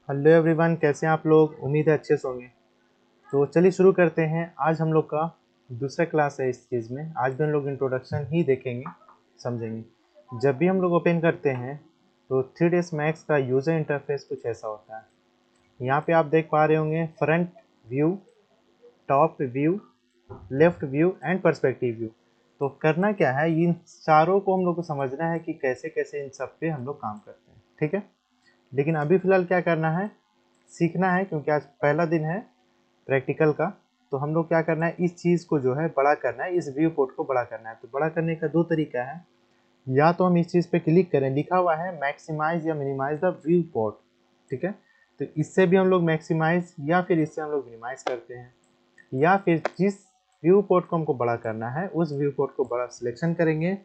Hello everyone, कैसे हैं आप लोग। उम्मीद है अच्छे से होंगे। तो चलिए शुरू करते हैं। आज हम लोग का दूसरा क्लास है इस चीज़ में। आज भी हम लोग इंट्रोडक्शन ही देखेंगे, समझेंगे। जब भी हम लोग ओपन करते हैं तो 3ds मैक्स का यूज़र इंटरफेस कुछ ऐसा होता है। यहाँ पे आप देख पा रहे होंगे front view, top view, left view and perspective view. तो करना क्या है, इन चारों को हम लोग को समझना है कि कैसे कैसे इन सब पे हम लोग काम करते हैं। ठीक है, लेकिन अभी फ़िलहाल क्या करना है, सीखना है, क्योंकि आज पहला दिन है प्रैक्टिकल का। तो हम लोग क्या करना है, इस चीज़ को जो है बड़ा करना है, इस व्यू पोर्ट को बड़ा करना है। तो बड़ा करने का दो तरीका है। या तो हम इस चीज़ पे क्लिक करें, लिखा हुआ है मैक्सिमाइज या मिनिमाइज द व्यू पोर्ट। ठीक है, तो इससे भी हम लोग मैक्सिमाइज या फिर इससे हम लोग मिनिमाइज करते हैं। या फिर जिस व्यू पोर्ट को हमको बड़ा करना है उस व्यू पोर्ट को बड़ा सिलेक्शन करेंगे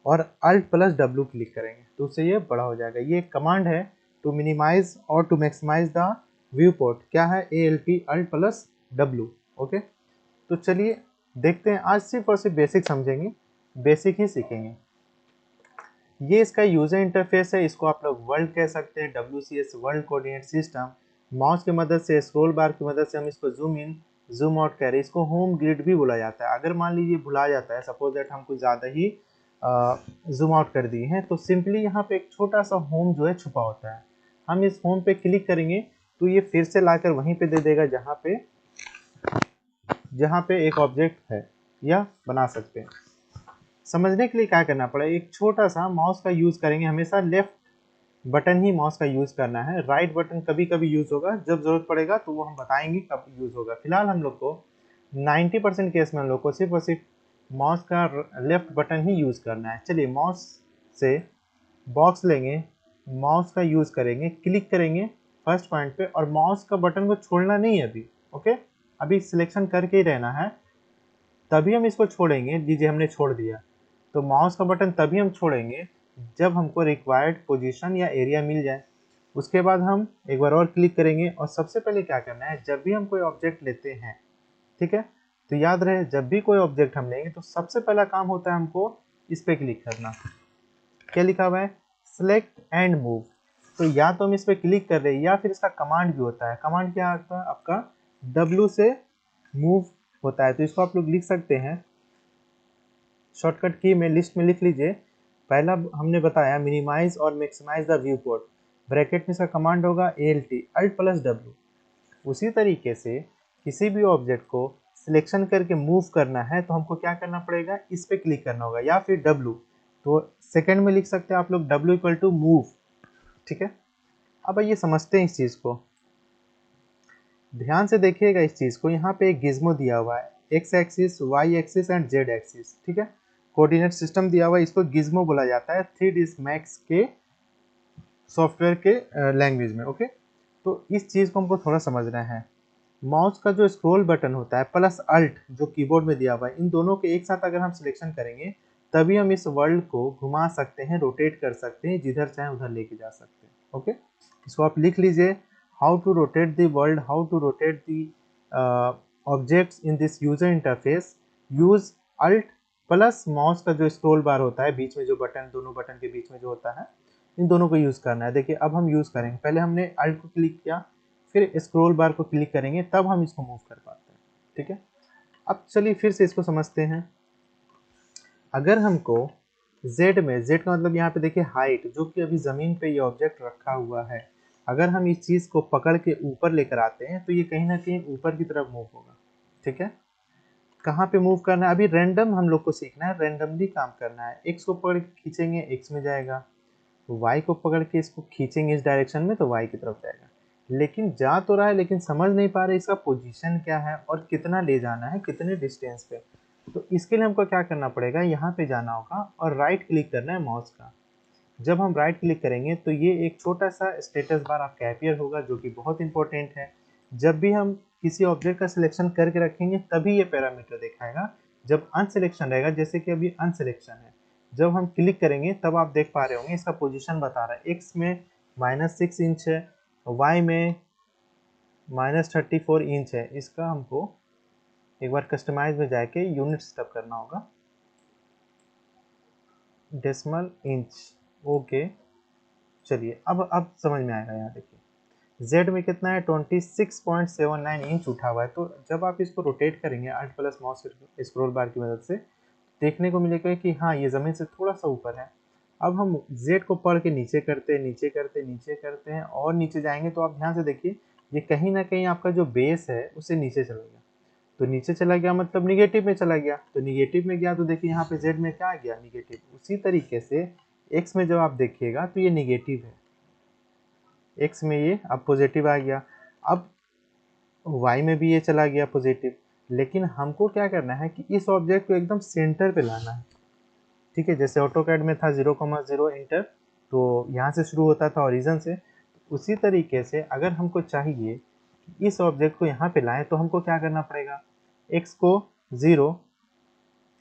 और अल्ट प्लस डब्ल्यू क्लिक करेंगे तो उससे ये बड़ा हो जाएगा। ये कमांड है टू मिनिमाइज और to maximise the view port. क्या है, अल्ट प्लस डब्ल्यू। ओके, तो चलिए देखते हैं। आज सिर्फ और सिर्फ बेसिक समझेंगे, बेसिक ही सीखेंगे। ये इसका यूजर इंटरफेस है, इसको आप लोग वर्ल्ड कह सकते हैं, WCS world coordinate system. Mouse की मदद से, स्क्रॉल बार की मदद से हम इसको जूम इन जूम आउट करें। इसको होम ग्रिड भी बोला जाता है। अगर मान लीजिए भुला जाता है, सपोज दैट हम कुछ ज़्यादा ही जूम आउट कर दिए हैं, तो सिंपली यहाँ पे एक छोटा सा होम जो है छुपा होता है। हम इस होम पे क्लिक करेंगे तो ये फिर से लाकर वहीं पे दे देगा जहाँ पे एक ऑब्जेक्ट है, या बना सकते हैं। समझने के लिए क्या करना पड़ेगा, एक छोटा सा माउस का यूज करेंगे। हमेशा लेफ्ट बटन ही माउस का यूज करना है। राइट बटन कभी कभी यूज होगा, जब जरूरत पड़ेगा तो वो हम बताएंगे कब यूज होगा। फिलहाल हम लोग को 90% केस में हम लोग को सिर्फ और सिर्फ माउस का लेफ्ट बटन ही यूज करना है। चलिए माउस से बॉक्स लेंगे, माउस का यूज करेंगे, क्लिक करेंगे फर्स्ट पॉइंट पे और माउस का बटन को छोड़ना नहीं है अभी। ओके, अभी सिलेक्शन करके ही रहना है, तभी हम इसको छोड़ेंगे। लीजिए हमने छोड़ दिया। तो माउस का बटन तभी हम छोड़ेंगे जब हमको रिक्वायर्ड पोजीशन या एरिया मिल जाए। उसके बाद हम एक बार और क्लिक करेंगे और सबसे पहले क्या करना है, जब भी हम कोई ऑब्जेक्ट लेते हैं, ठीक है, तो याद रहे जब भी कोई ऑब्जेक्ट हम लेंगे तो सबसे पहला काम होता है हमको इस पे क्लिक करना। क्या लिखा हुआ है, सिलेक्ट एंड मूव। तो या तो हम इस पे क्लिक कर रहे हैं या फिर इसका कमांड भी होता है। कमांड क्या होता है आपका, W से मूव होता है। तो इसको आप लोग लिख सकते हैं शॉर्टकट की में, लिस्ट में लिख लीजिए। पहला हमने बताया मिनिमाइज और maximise the view port, bracket में इसका कमांड होगा अल्ट प्लस डब्ल्यू। उसी तरीके से किसी भी ऑब्जेक्ट को सिलेक्शन करके मूव करना है तो हमको क्या करना पड़ेगा, इस पे क्लिक करना होगा या फिर डब्ल्यू। तो सेकंड में लिख सकते हैं आप लोग डब्ल्यू इक्वल टू मूव। ठीक है, अब आइए समझते हैं इस चीज़ को। ध्यान से देखिएगा इस चीज़ को। यहाँ पे एक गिज्मो दिया हुआ है, X axis, Y axis and Z axis. ठीक है, कोऑर्डिनेट सिस्टम दिया हुआ है, इसको गिज्मो बोला जाता है 3ds मैक्स के सॉफ्टवेयर के लैंग्वेज में। ओके, तो इस चीज़ को हमको थोड़ा समझना है। माउस का जो स्क्रॉल बटन होता है प्लस अल्ट जो कीबोर्ड में दिया हुआ है, इन दोनों के एक साथ अगर हम सिलेक्शन करेंगे तभी हम इस वर्ल्ड को घुमा सकते हैं, रोटेट कर सकते हैं, जिधर चाहे उधर लेके जा सकते हैं। ओके, इसको आप लिख लीजिए, how to rotate the world, how to rotate the objects in this user interface. Use alt plus mouse का जो स्क्रॉल बार होता है, बीच में जो बटन, दोनों बटन के बीच में जो होता है, इन दोनों को यूज करना है। देखिए अब हम यूज करेंगे, पहले हमने अल्ट को क्लिक किया, फिर स्क्रॉल बार को क्लिक करेंगे, तब हम इसको मूव कर पाते हैं। ठीक है, अब चलिए फिर से इसको समझते हैं। अगर हमको जेड में, जेड का मतलब यहाँ पे देखिए हाइट, जो कि अभी ज़मीन पे ये ऑब्जेक्ट रखा हुआ है, अगर हम इस चीज़ को पकड़ के ऊपर लेकर आते हैं तो ये कहीं ना कहीं ऊपर की तरफ मूव होगा। ठीक है, कहाँ पे मूव करना है, अभी रैंडम हम लोग को सीखना है, रैंडमली काम करना है। एक्स को पकड़ के खींचेंगे, एक्स में जाएगा। वाई को पकड़ के इसको खींचेंगे इस डायरेक्शन में तो वाई की तरफ जाएगा। लेकिन जा तो रहा है, लेकिन समझ नहीं पा रहे इसका पोजीशन क्या है और कितना ले जाना है, कितने डिस्टेंस पे। तो इसके लिए हमको क्या करना पड़ेगा, यहाँ पे जाना होगा और राइट क्लिक करना है माउस का। जब हम राइट क्लिक करेंगे तो ये एक छोटा सा स्टेटस बार आपका अपीयर होगा, जो कि बहुत इंपॉर्टेंट है। जब भी हम किसी ऑब्जेक्ट का सिलेक्शन करके रखेंगे तभी ये पैरामीटर दिखाएगा। जब अनसिलेक्शन रहेगा, जैसे कि अभी अनसिलेक्शन है, जब हम क्लिक करेंगे तब आप देख पा रहे होंगे इसका पोजीशन बता रहा है। एक्स में -6 इंच है, वाई में -34 इंच है। इसका हमको एक बार कस्टमाइज में जाके यूनिट सेटअप करना होगा, डेसिमल इंच। ओके, चलिए अब समझ में आएगा। यहाँ देखिए जेड में कितना है 26.79 इंच उठा हुआ है। तो जब आप इसको रोटेट करेंगे alt plus mouse scroll bar की मदद से, देखने को मिलेगा कि हाँ ये ज़मीन से थोड़ा सा ऊपर है। अब हम जेड को पढ़ के नीचे करते नीचे करते नीचे करते हैं और नीचे जाएंगे तो आप ध्यान से देखिए ये कहीं ना कहीं आपका जो बेस है उससे नीचे चला गया। तो नीचे चला गया मतलब निगेटिव में चला गया, तो निगेटिव में गया तो देखिए यहाँ पे जेड में क्या आ गया निगेटिव। उसी तरीके से एक्स में जब आप देखिएगा तो ये निगेटिव है, एक्स में ये अब पॉजिटिव आ गया। अब वाई में भी ये चला गया पॉजिटिव। लेकिन हमको क्या करना है कि इस ऑब्जेक्ट को एकदम सेंटर पे लाना है, ठीक है। जैसे ऑटोकैड में था 0,0 इंटर, तो यहाँ से शुरू होता था ओरिजिन से। उसी तरीके से अगर हमको चाहिए कि इस ऑब्जेक्ट को यहाँ पे लाएं तो हमको क्या करना पड़ेगा, एक्स को 0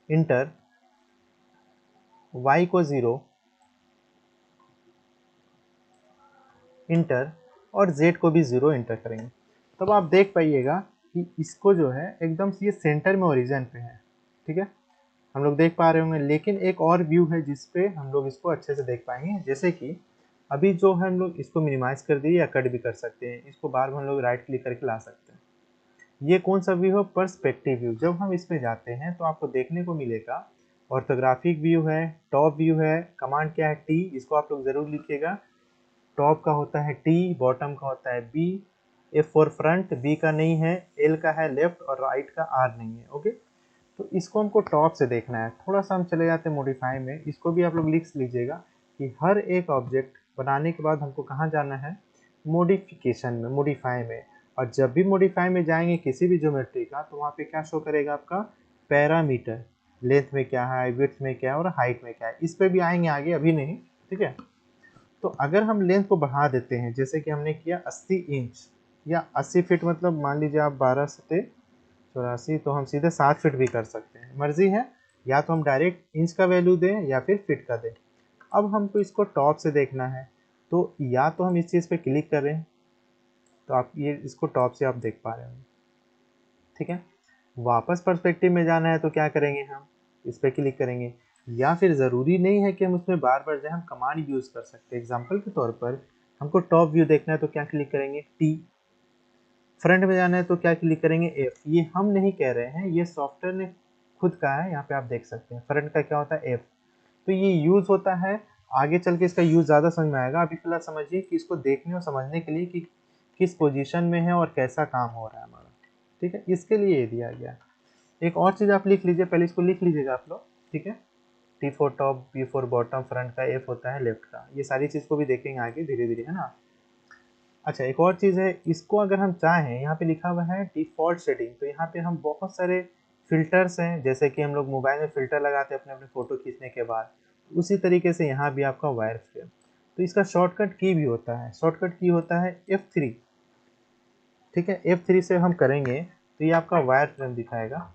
इंटर, वाई को 0 इंटर और जेड को भी 0 इंटर करेंगे। तब आप देख पाइएगा कि इसको जो है एकदम से ये सेंटर में ओरिजिन पे है, ठीक है, हम लोग देख पा रहे होंगे। लेकिन एक और व्यू है जिसपे हम लोग इसको अच्छे से देख पाएंगे, जैसे कि अभी जो है हम लोग इसको मिनिमाइज कर दिए या कट भी कर सकते हैं, इसको बार बार हम लोग राइट क्लिक करके ला सकते हैं। ये कौन सा व्यू है, पर्सपेक्टिव व्यू। जब हम इसमें जाते हैं तो आपको देखने को मिलेगा ऑर्थोग्राफिक व्यू है, टॉप व्यू है, कमांड क्या है टी, इसको आप लोग जरूर लिखिएगा। टॉप का होता है टी, बॉटम का होता है B, F for front, B का नहीं है, एल का है लेफ्ट और राइट का आर नहीं है। ओके, तो इसको हमको टॉप से देखना है। थोड़ा सा हम चले जाते हैं मॉडिफाई में, इसको भी आप लोग लिख लीजिएगा कि हर एक ऑब्जेक्ट बनाने के बाद हमको कहाँ जाना है, मॉडिफिकेशन में, मॉडिफाई में। और जब भी मॉडिफाई में जाएंगे किसी भी ज्योमेट्री का तो वहाँ पे क्या शो करेगा आपका पैरामीटर, लेंथ में क्या है, विड्थ में क्या है और हाइट में क्या है। इस पे भी आएंगे आगे, अभी नहीं, ठीक है। तो अगर हम लेंथ को बढ़ा देते हैं जैसे कि हमने किया 80 इंच या 80 फीट, मतलब मान लीजिए आप 12 से 84, तो हम सीधे 7 फीट भी कर सकते हैं, मर्जी है। या तो हम डायरेक्ट इंच का वैल्यू दें या फिर फीट का दें। अब हमको इसको टॉप से देखना है, तो या तो हम इस चीज़ पे क्लिक करें, तो आप ये इसको टॉप से आप देख पा रहे होंगे, ठीक है। वापस पर्सपेक्टिव में जाना है तो क्या करेंगे, हम इस पर क्लिक करेंगे। या फिर ज़रूरी नहीं है कि हम उसमें बार बार जाए, हम कमांड यूज़ कर सकते हैं। एग्जाम्पल के तौर पर हमको टॉप व्यू देखना है तो क्या क्लिक करेंगे, टी। फ्रंट में जाना है तो क्या क्लिक करेंगे, एफ। ये हम नहीं कह रहे हैं, ये सॉफ्टवेयर ने खुद कहा है, यहाँ पे आप देख सकते हैं। फ्रंट का क्या होता है, एफ। तो ये यूज़ होता है, आगे चल के इसका यूज़ ज़्यादा समझ में आएगा। अभी फिलहाल समझिए कि इसको देखने और समझने के लिए कि किस पोजीशन में है और कैसा काम हो रहा है हमारा, ठीक है, इसके लिए ये दिया गया। एक और चीज़ आप लिख लीजिए, पहले इसको लिख लीजिएगा आप लोग, ठीक है। T for top, B for bottom, front का एफ होता है लेफ्ट का। ये सारी चीज़ को भी देखेंगे आगे धीरे धीरे, है ना। अच्छा, एक और चीज़ है, इसको अगर हम चाहें, यहाँ पे लिखा हुआ है डिफ़ॉल्ट सेटिंग, तो यहाँ पे हम बहुत सारे फिल्टर्स हैं, जैसे कि हम लोग मोबाइल में फ़िल्टर लगाते हैं अपने अपने फ़ोटो खींचने के बाद, उसी तरीके से यहाँ भी आपका वायर फ्रेम। तो इसका शॉर्टकट की भी होता है, शॉर्टकट की होता है F3, ठीक है। F3 से हम करेंगे तो ये आपका वायर फ्रेम दिखाएगा,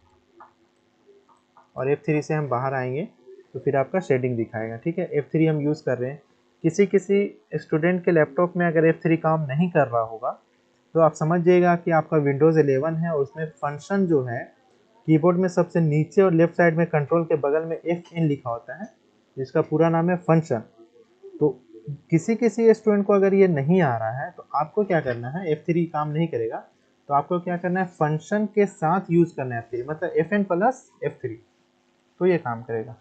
और F3 से हम बाहर आएंगे तो फिर आपका शेडिंग दिखाएगा, ठीक है। F3 हम यूज़ कर रहे हैं। किसी किसी स्टूडेंट के लैपटॉप में अगर F3 काम नहीं कर रहा होगा तो आप समझिएगा कि आपका विंडोज़ 11 है और उसमें फंक्शन जो है कीबोर्ड में सबसे नीचे और लेफ्ट साइड में कंट्रोल के बगल में FN लिखा होता है, जिसका पूरा नाम है फंक्शन। तो किसी किसी स्टूडेंट को अगर ये नहीं आ रहा है तो आपको क्या करना है, F3 काम नहीं करेगा तो आपको क्या करना है, फंक्शन के साथ यूज़ करना है F3, मतलब FN प्लस F3, तो ये काम करेगा।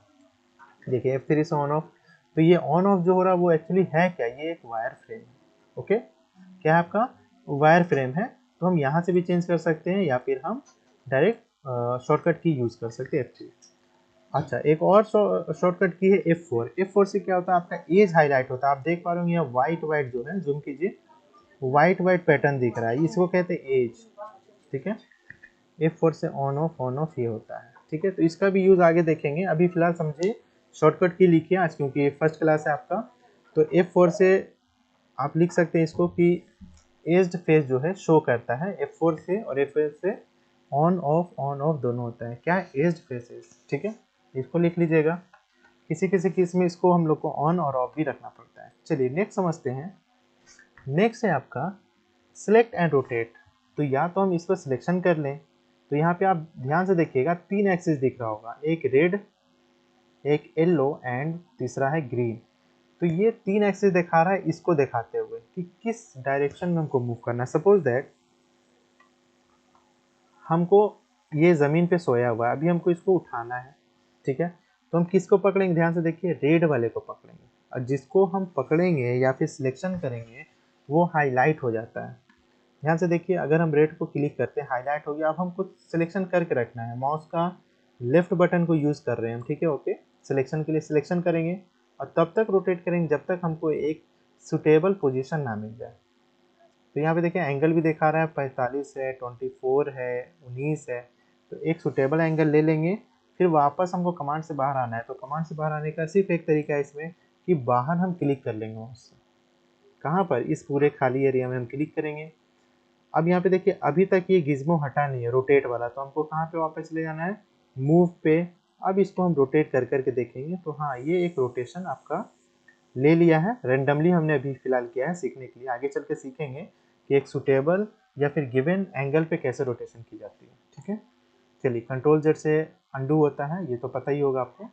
देखिए F3 से ऑन ऑफ, तो ये ऑन ऑफ जो हो रहा है वो एक्चुअली है क्या, ये एक वायर फ्रेम है। ओके, क्या है आपका वायर फ्रेम है। तो हम यहाँ से भी चेंज कर सकते हैं या फिर हम डायरेक्ट शॉर्टकट की यूज़ कर सकते हैं F3। अच्छा, एक और शॉर्टकट की है F4। F4 से क्या होता है, आपका एज हाईलाइट होता है। आप देख पा रहे होंगे यहाँ वाइट वाइट जो है, जूम कीजिए, वाइट वाइट पैटर्न दिख रहा है, इसको कहते हैं एज, ठीक है। F4 से ऑन ऑफ ये होता है, ठीक है। तो इसका भी यूज़ आगे देखेंगे, अभी फिलहाल समझिए शॉर्टकट की लिखिए आज, क्योंकि ये फर्स्ट क्लास है आपका। तो F4 से आप लिख सकते हैं इसको कि एज्ड फेस जो है शो करता है F4 से, और F4 से ऑन ऑफ दोनों होता है, क्या एज्ड फेसेस, ठीक है। इसको लिख लीजिएगा। किसी किसी केस में इसको हम लोग को ऑन और ऑफ भी रखना पड़ता है। चलिए नेक्स्ट समझते हैं। नेक्स्ट है आपका सिलेक्ट एंड रोटेट। तो या तो हम इस पर सिलेक्शन कर लें, तो यहाँ पे आप ध्यान से देखिएगा 3 एक्सिस दिख रहा होगा, एक रेड, एक येलो एंड तीसरा है ग्रीन। तो ये 3 एक्सिस दिखा रहा है इसको दिखाते हुए कि किस डायरेक्शन में हमको मूव करना है। सपोज दैट हमको ये ज़मीन पे सोया हुआ है, अभी हमको इसको उठाना है, ठीक है। तो हम किसको पकड़ेंगे, ध्यान से देखिए, रेड वाले को पकड़ेंगे, और जिसको हम पकड़ेंगे या फिर सिलेक्शन करेंगे वो हाईलाइट हो जाता है। ध्यान से देखिए, अगर हम रेड को क्लिक करते हैं हाईलाइट हो गया। अब हमको सिलेक्शन करके रखना है, माउस का लेफ्ट बटन को यूज़ कर रहे हैं हम, ठीक है। ओके, सिलेक्शन के लिए सिलेक्शन करेंगे और तब तक रोटेट करेंगे जब तक हमको एक सुटेबल पोजीशन ना मिल जाए। तो यहाँ पे देखिए एंगल भी दिखा रहा है 45 है, 24 है, 19 है। तो एक सुटेबल एंगल ले लेंगे, फिर वापस हमको कमांड से बाहर आना है। तो कमांड से बाहर आने का सिर्फ एक तरीका है इसमें कि बाहर हम क्लिक कर लेंगे उससे। कहाँ पर, इस पूरे खाली एरिया में हम क्लिक करेंगे। अब यहाँ पे देखिए अभी तक ये गिज्मो हटा नहीं है रोटेट वाला, तो हमको कहाँ पे वापस ले जाना है, मूव पे। अब इसको हम रोटेट कर करके देखेंगे तो हाँ, ये एक रोटेशन आपका ले लिया है। रेंडमली हमने अभी फिलहाल किया है सीखने के लिए, आगे चल के सीखेंगे कि एक सुटेबल या फिर गिवन एंगल पे कैसे रोटेशन की जाती है, ठीक है। चलिए, कंट्रोल जेड से अंडू होता है, ये तो पता ही होगा आपको।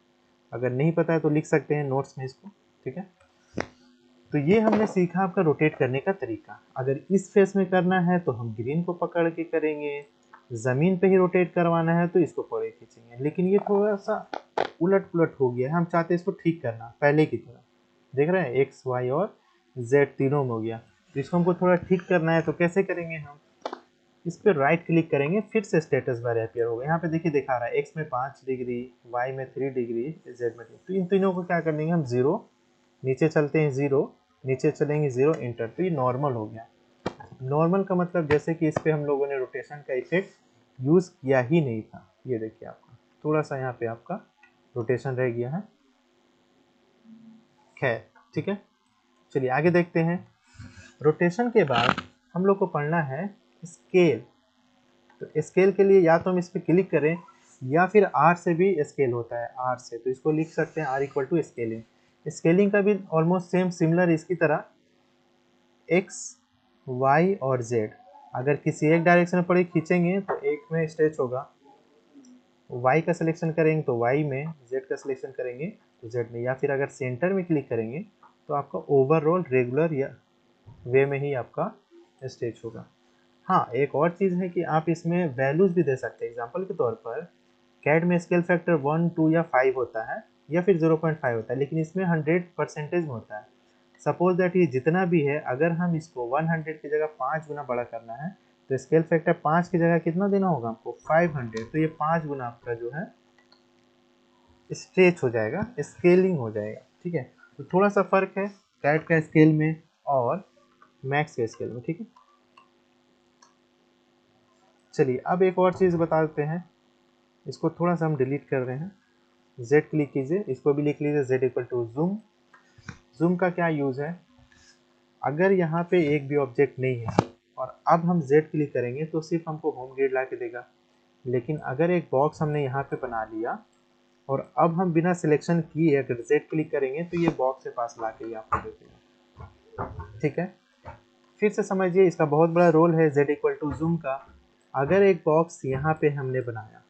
अगर नहीं पता है तो लिख सकते हैं नोट्स में इसको, ठीक है। तो ये हमने सीखा आपका रोटेट करने का तरीका। अगर इस फेस में करना है तो हम ग्रीन को पकड़ के करेंगे, ज़मीन पे ही रोटेट करवाना है तो इसको पकड़ के खींचेंगे। लेकिन ये थोड़ा सा उलट पुलट हो गया है, हम चाहते हैं इसको ठीक करना पहले की तरह। देख रहे हैं, एक्स वाई और जेड तीनों में हो गया, तो इसको हमको थोड़ा ठीक करना है। तो कैसे करेंगे, हम इस पर राइट क्लिक करेंगे, फिर से स्टेटस बार अपीयर होगा। यहाँ पे देखिए दिखा रहा है एक्स में 5 डिग्री, वाई में 3 डिग्री, जेड में 3। तो इन तीनों को क्या कर देंगे हम, जीरो, नीचे चलते हैं जीरो, नीचे चलेंगे जीरो, इंटर। तो ये नॉर्मल हो गया। नॉर्मल का मतलब जैसे कि इस पे हम लोगों ने रोटेशन का इफेक्ट यूज़ किया ही नहीं था। ये देखिए आपका थोड़ा सा यहाँ पे आपका रोटेशन रह गया है, खैर ठीक है। चलिए आगे देखते हैं। रोटेशन के बाद हम लोग को पढ़ना है स्केल। तो स्केल के लिए या तो हम इस पर क्लिक करें या फिर आर से भी स्केल होता है, आर से। तो इसको लिख सकते हैं R equal to scaling. Scaling का भी ऑलमोस्ट सेम सिमिलर इसकी तरह एक्स, वाई और जेड, अगर किसी एक डायरेक्शन में पड़े खींचेंगे तो एक में स्ट्रेच होगा, वाई का सिलेक्शन करेंगे तो वाई में, जेड का सिलेक्शन करेंगे तो जेड में, या फिर अगर सेंटर में क्लिक करेंगे तो आपका ओवरऑल रेगुलर या वे में ही आपका स्ट्रेच होगा। हाँ, एक और चीज़ है कि आप इसमें वैल्यूज भी दे सकते हैं। एग्जांपल के तौर पर कैड में स्केल फैक्टर 1, 2 या 5 होता है, या फिर 0.5 होता है, लेकिन इसमें 100% में होता है। सपोज दैट ये जितना भी है, अगर हम इसको 100 की जगह 5 गुना बड़ा करना है तो स्केल फैक्टर 5 की जगह कितना देना होगा हमको, 500। तो ये 5 गुना आपका जो है स्ट्रेच हो जाएगा, स्केलिंग हो जाएगा, ठीक है। तो थोड़ा सा फर्क है कैड का स्केल में और मैक्स के स्केल में, ठीक है। चलिए अब एक और चीज़ बता देते हैं, इसको थोड़ा सा हम डिलीट कर रहे हैं। जेड क्लिक कीजिए, इसको भी लिख लीजिए Z equal to zoom. Zoom का क्या यूज़ है, अगर यहाँ पे एक भी ऑब्जेक्ट नहीं है और अब हम जेड क्लिक करेंगे तो सिर्फ हमको होम ग्रिड ला के देगा। लेकिन अगर एक बॉक्स हमने यहाँ पे बना लिया और अब हम बिना सिलेक्शन किए अगर जेड क्लिक करेंगे तो ये बॉक्स के पास ला के ही आपको दे देगा, ठीक है। फिर से समझिए, इसका बहुत बड़ा रोल है जेड इक्वल टू जूम का। अगर एक बॉक्स यहाँ पे हमने बनाया,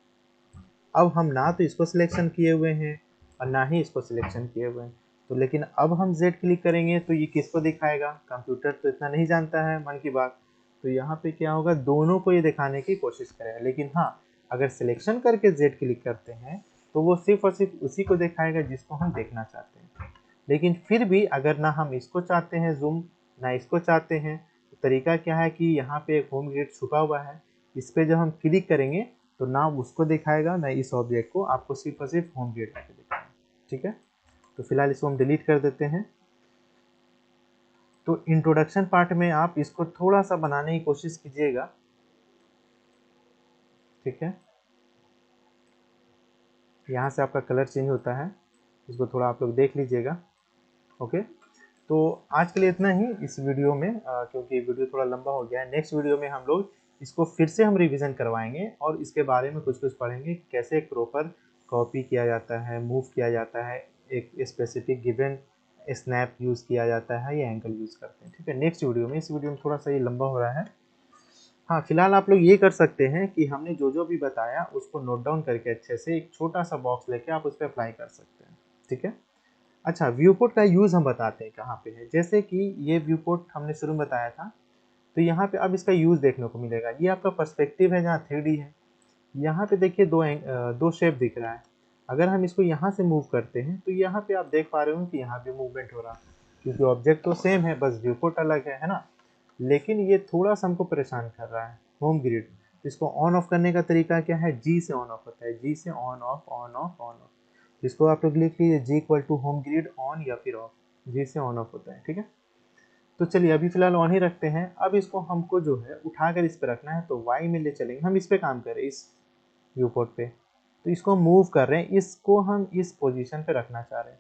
अब हम ना तो इसको सिलेक्शन किए हुए हैं और ना ही इसको सिलेक्शन किए हुए हैं, तो लेकिन अब हम जेड क्लिक करेंगे तो ये किसको दिखाएगा, कंप्यूटर तो इतना नहीं जानता है मन की बात। तो यहाँ पे क्या होगा, दोनों को ये दिखाने की कोशिश करेगा। लेकिन हाँ, अगर सिलेक्शन करके जेड क्लिक करते हैं तो वो सिर्फ और सिर्फ उसी को दिखाएगा जिसको हम देखना चाहते हैं। लेकिन फिर भी अगर ना हम इसको चाहते हैं जूम, ना इसको चाहते हैं, तो तरीका क्या है कि यहाँ पे एक होम ग्रिड छुपा हुआ है, इस पर जब हम क्लिक करेंगे तो ना उसको दिखाएगा ना इस ऑब्जेक्ट को, आपको सिर्फ और सिर्फ होम ग्रिड करके दिखाएगा, ठीक है। तो फिलहाल इसको हम डिलीट कर देते हैं। तो इंट्रोडक्शन पार्ट में आप इसको थोड़ा सा बनाने की कोशिश कीजिएगा, ठीक है। यहाँ से आपका कलर चेंज होता है, इसको थोड़ा आप लोग देख लीजिएगा, ओके। तो आज के लिए इतना ही इस वीडियो में, क्योंकि वीडियो थोड़ा लंबा हो गया है। नेक्स्ट वीडियो में हम लोग इसको फिर से हम रिवीजन करवाएंगे और इसके बारे में कुछ कुछ पढ़ेंगे, कैसे एक प्रॉपर कॉपी किया जाता है, मूव किया जाता है, एक स्पेसिफिक गिवन स्नैप यूज़ किया जाता है या एंगल यूज़ करते हैं, ठीक है। नेक्स्ट वीडियो में, इस वीडियो में थोड़ा सा ये लंबा हो रहा है। हाँ, फिलहाल आप लोग ये कर सकते हैं कि हमने जो जो भी बताया उसको नोट डाउन करके अच्छे से एक छोटा सा बॉक्स लेके आप उस पर अप्लाई कर सकते हैं, ठीक है। अच्छा, व्यू पोर्ट का यूज़ हम बताते हैं कहाँ पे है। जैसे कि ये व्यू पोर्ट हमने शुरू में बताया था, तो यहाँ पे अब इसका यूज़ देखने को मिलेगा। ये आपका पर्सपेक्टिव है जहाँ 3D है। यहाँ पे देखिए दो शेप दिख रहा है। अगर हम इसको यहाँ से मूव करते हैं तो यहाँ पे आप देख पा रहे हो कि यहाँ पे मूवमेंट हो रहा है, क्योंकि ऑब्जेक्ट तो सेम है, बस व्यू पोर्ट अलग है ना। लेकिन ये थोड़ा सा हमको परेशान कर रहा है, होम ग्रिड। इसको ऑन ऑफ करने का तरीका क्या है, जी से ऑन ऑफ होता है, जी से on off on off on off. इसको आप लोग लिख लीजिए, G equal to home grid on या फिर ऑफ, जी से ऑन ऑफ होता है, ठीक है। तो चलिए अभी फिलहाल ऑन ही रखते हैं। अब इसको हमको जो है उठाकर इस पे रखना है, तो वाई में ले चलेंगे, हम इस पे काम करें, इस व्यू पोर्ट पे। तो इसको मूव कर रहे हैं, इसको हम इस पोजीशन पे रखना चाह रहे हैं।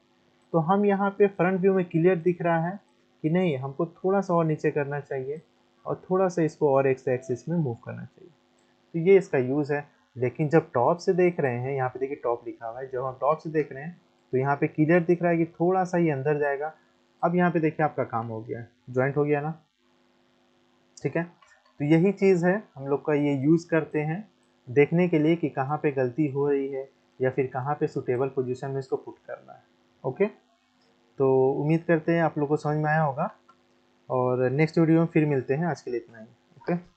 तो हम यहाँ पे फ्रंट व्यू में क्लियर दिख रहा है कि नहीं, हमको थोड़ा सा और नीचे करना चाहिए और थोड़ा सा इसको और एक्स एक्सिस में मूव करना चाहिए। तो ये इसका यूज़ है। लेकिन जब टॉप से देख रहे हैं, यहाँ पे देखिए टॉप लिखा हुआ है, जब हम टॉप से देख रहे हैं तो यहाँ पे क्लियर दिख रहा है कि थोड़ा सा ये अंदर जाएगा। अब यहाँ पे देखिए आपका काम हो गया, ज्वाइंट हो गया ना, ठीक है। तो यही चीज़ है, हम लोग का ये यूज़ करते हैं देखने के लिए कि कहाँ पे गलती हो रही है या फिर कहाँ पे सुटेबल पोजीशन में इसको पुट करना है। ओके, तो उम्मीद करते हैं आप लोग को समझ में आया होगा, और नेक्स्ट वीडियो में फिर मिलते हैं। आज के लिए इतना ही। ओके।